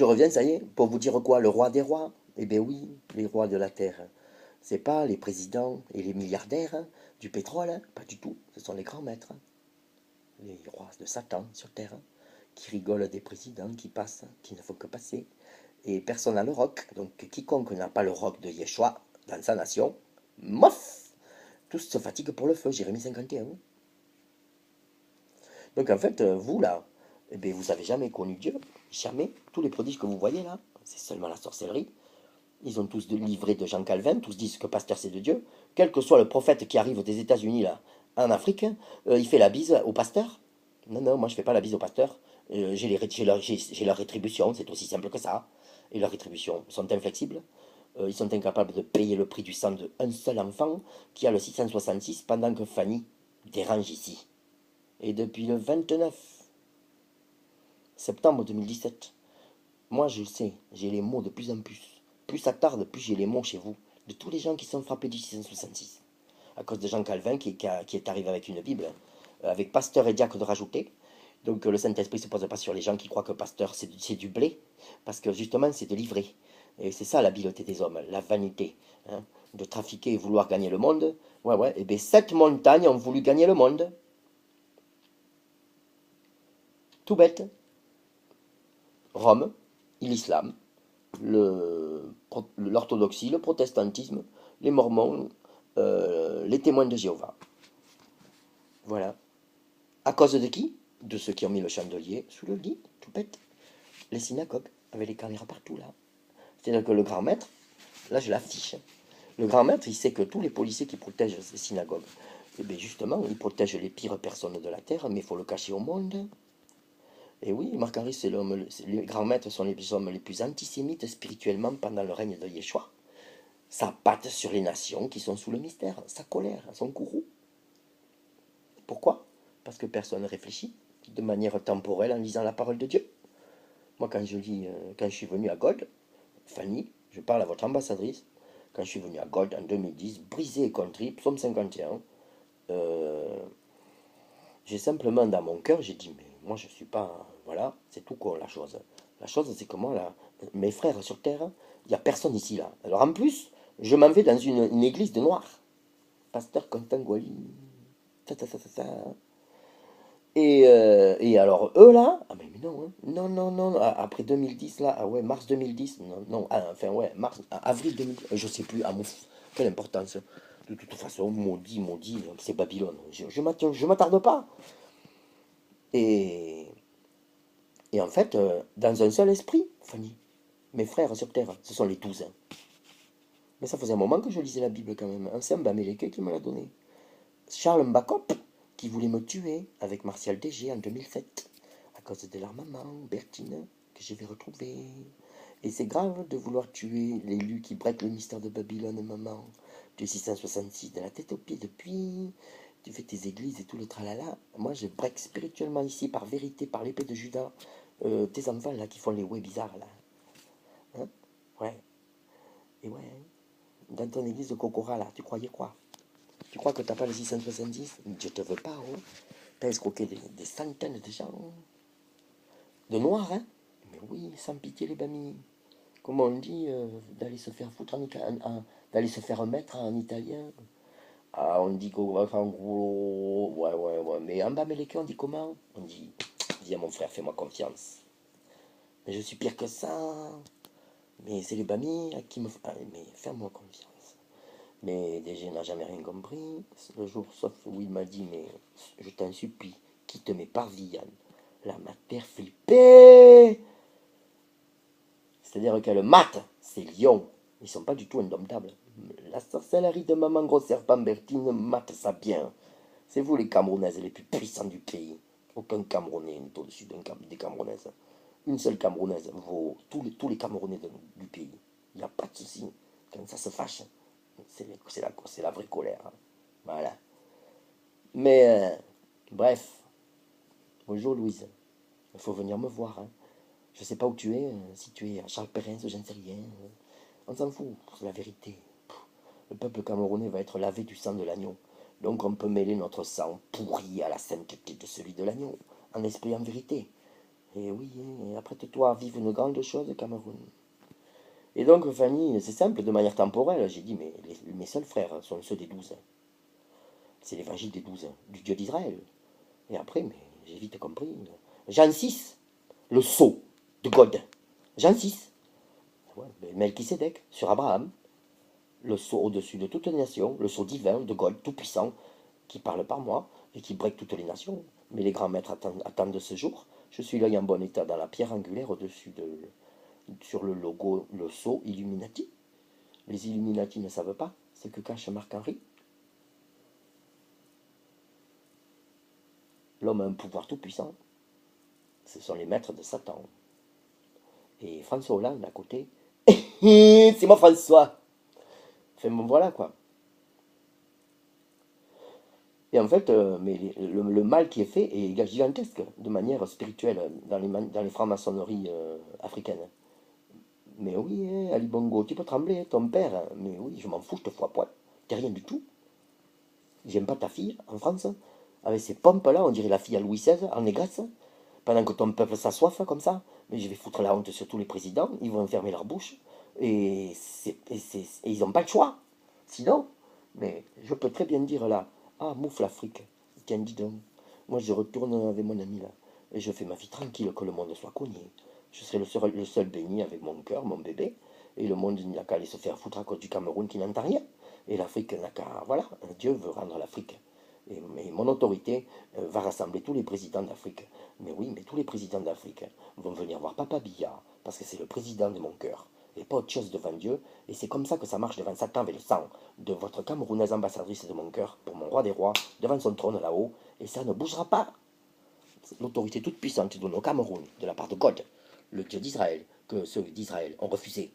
Je reviens, ça y est, pour vous dire quoi? Le roi des rois? Eh bien oui, les rois de la terre. C'est pas les présidents et les milliardaires du pétrole, hein, pas du tout. Ce sont les grands maîtres, les rois de Satan sur terre, qui rigolent des présidents qui passent, qui ne font que passer. Et personne n'a le roc. Donc quiconque n'a pas le roc de Yeshua dans sa nation, mof, tous se fatiguent pour le feu. Jérémie 51. Donc en fait, vous là, eh bien, vous n'avez jamais connu Dieu. Jamais. Tous les prodiges que vous voyez là, c'est seulement la sorcellerie. Ils ont tous livré de Jean Calvin, tous disent que pasteur c'est de Dieu. Quel que soit le prophète qui arrive des États-Unis là, en Afrique, il fait la bise au pasteur. Non, non, moi je fais pas la bise au pasteur. J'ai leur rétribution, c'est aussi simple que ça. Et leurs rétributions sont inflexibles. Ils sont incapables de payer le prix du sang d'un seul enfant qui a le 666 pendant que Fanny dérange ici. Et depuis le 29 septembre 2017, moi je le sais, j'ai les mots de plus en plus. Plus ça tarde, plus j'ai les mots chez vous. De tous les gens qui sont frappés du 666. À cause de Jean Calvin qui est arrivé avec une Bible, avec pasteur et diacre de rajouter. Donc le Saint-Esprit ne se pose pas sur les gens qui croient que pasteur c'est du blé, parce que justement c'est de livrer. Et c'est ça l'habileté des hommes, la vanité, hein, de trafiquer et vouloir gagner le monde. Ouais, ouais, et bien 7 montagnes ont voulu gagner le monde. Tout bête. Rome, l'islam, l'orthodoxie, le protestantisme, les mormons, les témoins de Jéhovah. Voilà. À cause de qui? De ceux qui ont mis le chandelier sous le lit, tout bête. Les synagogues, avec les caméras partout là. C'est-à-dire que le grand maître, là je l'affiche. Le grand maître, il sait que tous les policiers qui protègent ces synagogues, eh bien justement, ils protègent les pires personnes de la terre, mais il faut le cacher au monde. Et oui, Marc-Henri, c'est l'homme, les grands maîtres sont les hommes les plus antisémites spirituellement pendant le règne de Yeshua. Sa patte sur les nations qui sont sous le mystère, sa colère, son courroux. Pourquoi? Parce que personne ne réfléchit de manière temporelle en lisant la parole de Dieu. Moi, quand je suis venu à Gold, Fanny, je parle à votre ambassadrice, quand je suis venu à Gold en 2010, brisé et contrit, psaume 51, euh, j'ai simplement dans mon cœur, j'ai dit, mais moi je suis pas, voilà, c'est tout con la chose. La chose, c'est que moi, là, mes frères sur terre, il n'y a personne ici, là. Alors en plus, je m'en vais dans une église de noirs. Pasteur Constant Guali, ta, ta, ta, ta, ta. Et alors, eux là, ah mais non, hein. Non, non, non, après 2010, là, ah ouais, mars 2010, non, non, enfin ouais, avril 2010, je sais plus, ah, quelle importance. De toute façon, maudit, maudit, c'est Babylone. Je m'attarde pas. Et, et en fait, dans un seul esprit, Fanny, mes frères sur terre, ce sont les 12. Hein. Mais ça faisait un moment que je lisais la Bible quand même. C'est un Baméleke qui me l'a donné. Charles Mbakop, qui voulait me tuer avec Martial DG en 2007, à cause de leur maman, Bertine, que je vais retrouver. Et c'est grave de vouloir tuer l'élu qui break le mystère de Babylone, maman. Du 666 de la tête aux pieds depuis. Tu fais tes églises et tout le tralala. Moi, je break spirituellement ici, par vérité, par l'épée de Judas, tes enfants là qui font les ouais bizarres là. Hein. Ouais. Et ouais. Hein. Dans ton église de Kokora là, tu croyais quoi? Tu crois que t'as pas le 670? Je te veux pas, oh. T'as escroqué des centaines de gens. De noirs, hein? Mais oui, sans pitié les bamis. Comment on dit, d'aller se faire foutre d'aller se faire mettre en italien. Ah, on dit qu'en gros, ouais, ouais, ouais. Mais en bas, on dit comment? Dis à mon frère, fais-moi confiance. Mais je suis pire que ça. Mais c'est les bamis à qui me... Ah, mais fais-moi confiance. Mais DG n'a jamais rien compris. Le jour, sauf où il m'a dit, mais je t'en supplie, quitte mes parvillanes. Là, ma terre flippée. C'est-à-dire que le mat, c'est lion. Ils sont pas du tout indomptables. La sorcellerie de maman gros serpent Bertine mate ça bien. C'est vous les Camerounaises les plus puissants du pays. Aucun Camerounais n'est au-dessus des Camerounaises. Une seule Camerounaise vaut tous les Camerounais du pays. Il n'y a pas de souci. Quand ça se fâche, c'est la vraie colère. Hein. Voilà. Mais, bref. Bonjour Louise. Il faut venir me voir. Hein. Je sais pas où tu es. Si tu es à Charles Perrin, j'en sais rien. On s'en fout. C'est la vérité. Le peuple camerounais va être lavé du sang de l'agneau. Donc on peut mêler notre sang pourri à la sainteté de celui de l'agneau. En esprit et en vérité. Et oui, apprête-toi à vivre une grande chose, Cameroun. Et donc, Fanny, c'est simple, de manière temporelle, j'ai dit, mais mes seuls frères sont ceux des 12. C'est l'évangile des 12, du Dieu d'Israël. Et après, mais j'ai vite compris. Jean 6, le sceau de God. Jean 6. Ouais, Melchisédek, sur Abraham. Le sceau au-dessus de toutes les nations, le sceau divin de God, tout-puissant, qui parle par moi et qui break toutes les nations. Mais les grands maîtres attendent ce jour. Je suis l'œil en bon état dans la pierre angulaire au-dessus sur le logo, le sceau Illuminati. Les Illuminati ne savent pas ce que cache Marc-Henri. L'homme a un pouvoir tout-puissant. Ce sont les maîtres de Satan. Et François Hollande à côté. C'est moi François. Enfin bon voilà quoi. Et en fait, mais le mal qui est fait est gigantesque, de manière spirituelle, dans les francs-maçonneries africaines. Mais oui, Ali Bongo, tu peux trembler, ton père. Mais oui, je m'en fous, je te fous à poil. T'es rien du tout. J'aime pas ta fille en France, avec ces pompes-là, on dirait la fille à Louis XVI, en négresse, pendant que ton peuple s'assoiffe comme ça. Mais je vais foutre la honte sur tous les présidents, ils vont fermer leur bouche. Et ils n'ont pas le choix. Sinon, mais je peux très bien dire là, ah, mouffe l'Afrique, tiens, dis donc, moi je retourne avec mon ami là, et je fais ma vie tranquille, que le monde soit cogné. Je serai le seul béni avec mon cœur, mon bébé, et le monde n'a qu'à aller se faire foutre à cause du Cameroun qui n'entend rien. Et l'Afrique n'a qu'à, voilà, Dieu veut rendre l'Afrique. Mais mon autorité va rassembler tous les présidents d'Afrique. Mais oui, mais tous les présidents d'Afrique vont venir voir Papa Biya, parce que c'est le président de mon cœur, et pas autre chose devant Dieu. Et c'est comme ça que ça marche devant Satan avec le sang de votre Camerounaise ambassadrice de mon cœur, pour mon roi des rois, devant son trône là-haut, et ça ne bougera pas. L'autorité toute puissante est donnée au Cameroun, de la part de God, le Dieu d'Israël, que ceux d'Israël ont refusé.